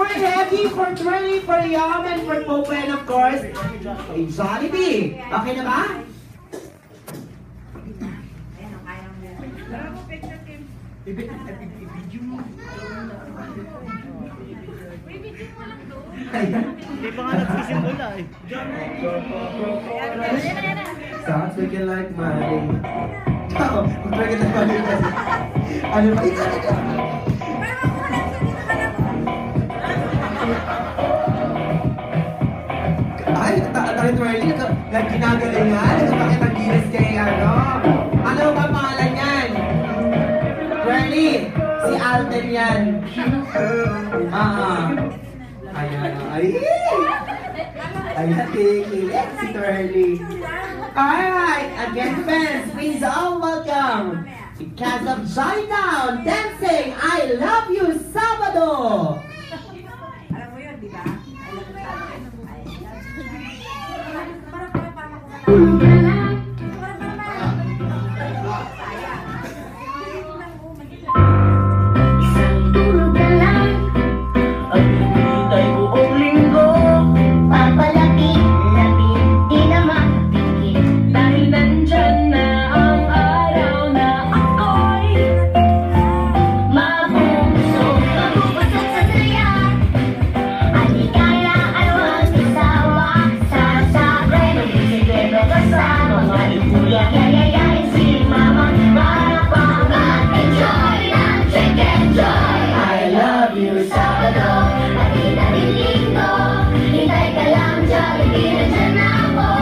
for Heavy, for Trey, for Yum, and for Popo, and of course, kay Jollibee. Okay na ba? Hindi pa nga nagsisimula eh. Sounds like you like money. Tao, mag-try kita money kasi. Ano ba? Ito. Ay, tayo twirling. Nagkinagalingan. Bakit ang gilas kay ano? Ano ba pangalan yan? Twirling. Si Alden yan. Ayan. Ay! Ayan, kikilit si Twirling. Alright, again friends, please all welcome. Because of Johnny Town dancing, I Love You Sabado. Alam mo yun, di ba? Isang tulog na lang at hinihintay buong linggo. Papalapit-lapit, di na makapikit. Dahil nandyan na ang araw na ako'y mabubusog, mabubusog sa saya. Aligaya ay walang kasawa. Sasabay, magsisigredo ka sa mga lukuya. Yayayain si mama para pa mag-enjoy ng chicken joy. I love you Sabado, pati na rin linggo. Hintay ka lang, Jollibee, nandyan na ako.